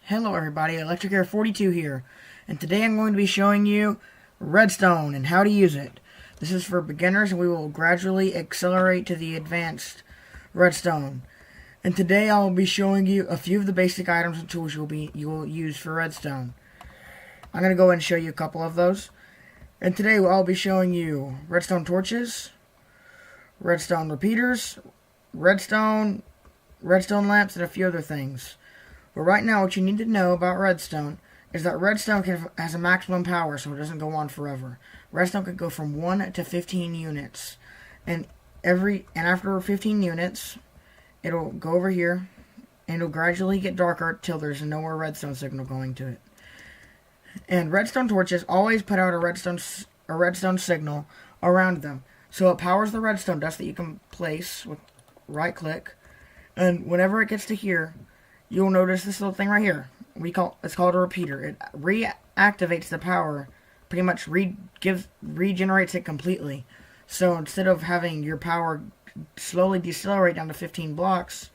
Hello everybody, Electric Air 42 here, and today I'm going to be showing you Redstone and how to use it. This is for beginners and we will gradually accelerate to the advanced Redstone. And today I'll be showing you a few of the basic items and tools you will use for Redstone. I'm going to go ahead and show you a couple of those. And today I'll be showing you redstone torches, redstone repeaters, redstone lamps, and a few other things. But right now, what you need to know about redstone is that redstone has a maximum power, so it doesn't go on forever. Redstone can go from 1 to 15 units, and after 15 units, it'll go over here, and it'll gradually get darker till there's no more redstone signal going to it. And redstone torches always put out a redstone signal around them, so it powers the redstone dust that you can place with right click, and whenever it gets to here, you'll notice this little thing right here. It's called a repeater. It reactivates the power, pretty much regenerates it completely. So instead of having your power slowly decelerate down to 15 blocks,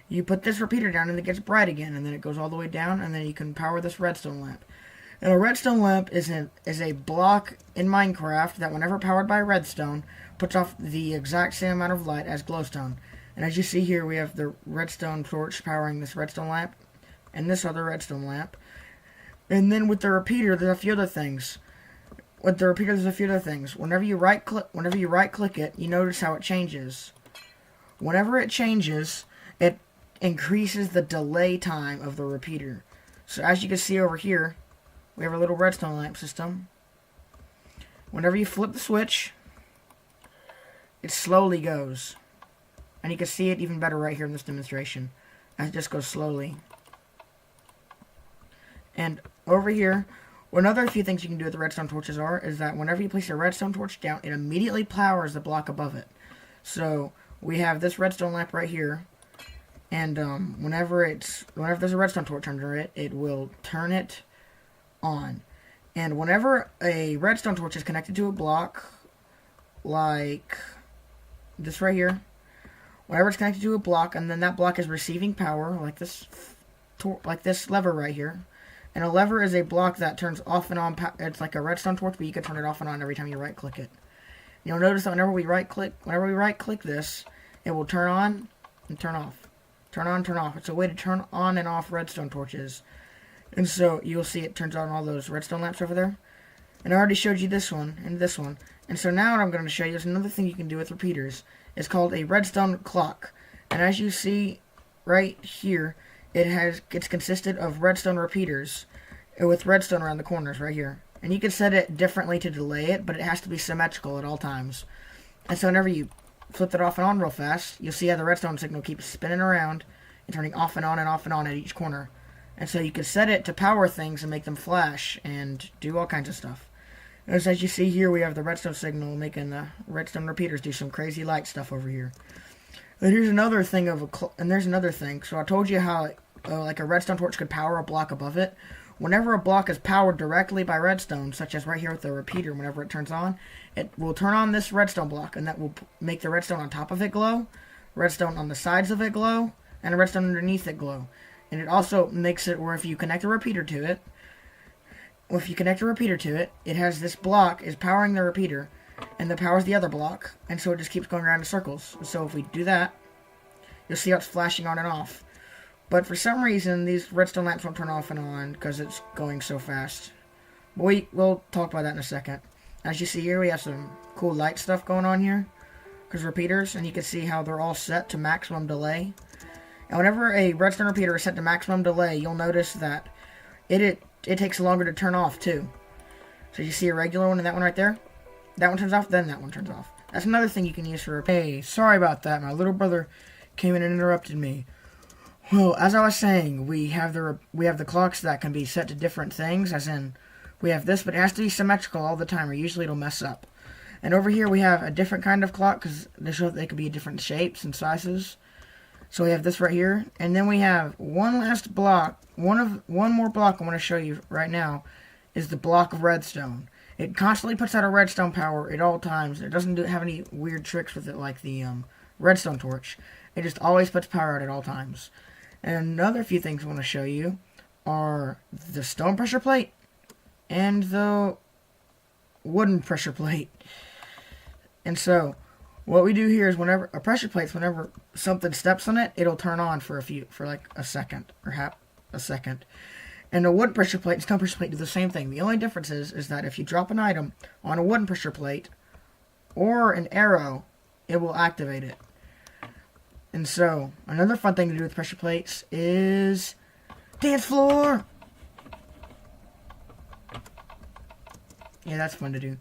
you put this repeater down and it gets bright again, and then it goes all the way down, and then you can power this redstone lamp. And a redstone lamp is a block in Minecraft that, whenever powered by redstone, puts off the exact same amount of light as glowstone. And as you see here, we have the redstone torch powering this redstone lamp and this other redstone lamp. And then with the repeater, there's a few other things. Whenever you right click it, you notice how it changes. Whenever it changes, it increases the delay time of the repeater. So as you can see over here, we have a little redstone lamp system. Whenever you flip the switch, it slowly goes. And you can see it even better right here in this demonstration, as it just goes slowly. And over here, another few things you can do with the redstone torches is that whenever you place a redstone torch down, it immediately powers the block above it. So we have this redstone lamp right here, and whenever there's a redstone torch under it, it will turn it on. And whenever a redstone torch is connected to a block, like this right here, whenever it's connected to a block, and then that block is receiving power, like this lever right here. And a lever is a block that turns off and on. It's like a redstone torch, but you can turn it off and on every time you right click it. You'll notice that whenever we right click this, it will turn on and turn off. Turn on, turn off. It's a way to turn on and off redstone torches. And so you'll see it turns on all those redstone lamps over there. And I already showed you this one and this one. And so now what I'm going to show you is another thing you can do with repeaters. It's called a redstone clock. And as you see right here, it's consisted of redstone repeaters with redstone around the corners right here. And you can set it differently to delay it, but it has to be symmetrical at all times. And so whenever you flip it off and on real fast, you'll see how the redstone signal keeps spinning around and turning off and on and off and on at each corner. And so you can set it to power things and make them flash and do all kinds of stuff. As you see here, we have the redstone signal making the redstone repeaters do some crazy light stuff over here. And here's another thing there's another thing. So I told you how like a redstone torch could power a block above it. Whenever a block is powered directly by redstone, such as right here with the repeater, whenever it turns on, it will turn on this redstone block, and that will make the redstone on top of it glow, redstone on the sides of it glow, and a redstone underneath it glow. And it also makes it where if you connect a repeater to it, it has this block is powering the repeater, and that powers the other block, and so it just keeps going around in circles. So if we do that, you'll see how it's flashing on and off. But for some reason, these redstone lamps won't turn off and on because it's going so fast. But we'll talk about that in a second. As you see here, we have some cool light stuff going on here, because repeaters, and you can see how they're all set to maximum delay. And whenever a redstone repeater is set to maximum delay, you'll notice that it takes longer to turn off too. So you see a regular one and that one right there? That one turns off, then that one turns off. That's another thing you can use for repair. Hey, sorry about that. My little brother came in and interrupted me. Well, as I was saying, we have the clocks that can be set to different things, as in we have this, but it has to be symmetrical all the time, or usually it'll mess up. And over here we have a different kind of clock, because they could be different shapes and sizes. So we have this right here, and then we have one last block. One more block I want to show you right now is the block of redstone. It constantly puts out a redstone power at all times. It doesn't have any weird tricks with it like the redstone torch. It just always puts power out at all times. And another few things I want to show you are the stone pressure plate and the wooden pressure plate. And so, what we do here is whenever a pressure plate's whenever something steps on it, it'll turn on for like a second or half a second. And a wood pressure plate and stone pressure plate do the same thing. The only difference is that if you drop an item on a wooden pressure plate or an arrow, it will activate it. And so, another fun thing to do with pressure plates is dance floor. Yeah, that's fun to do.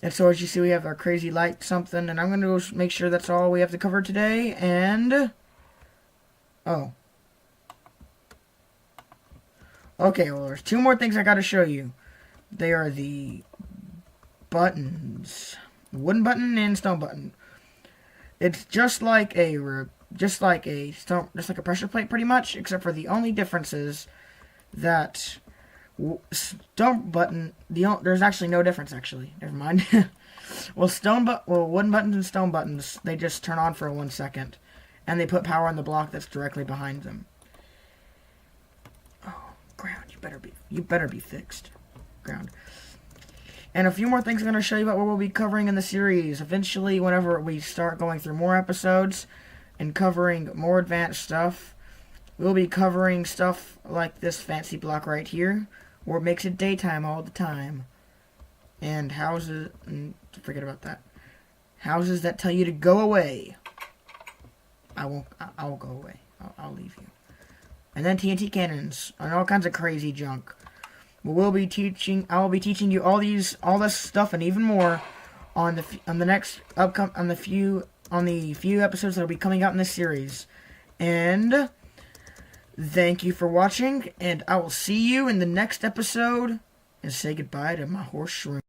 And so, as you see, we have our crazy light something, and I'm going to go make sure that's all we have to cover today. And oh, okay. Well, there's two more things I got to show you. They are the buttons, wooden button and stone button. It's just like a pressure plate, pretty much, except for the only difference is that stone button. There's actually no difference. Actually, never mind. Wooden buttons and stone buttons, they just turn on for 1 second, and they put power on the block that's directly behind them. Oh, ground! You better be fixed, ground. And a few more things I'm going to show you about what we'll be covering in the series. Eventually, whenever we start going through more episodes and covering more advanced stuff, we'll be covering stuff like this fancy block right here, where it makes it daytime all the time. And houses, forget about that. Houses that tell you to go away. I'll go away. I'll leave you. And then TNT cannons and all kinds of crazy junk. I will be teaching you all this stuff and even more on the few episodes that will be coming out in this series. And thank you for watching, and I will see you in the next episode. And say goodbye to my horse shroom.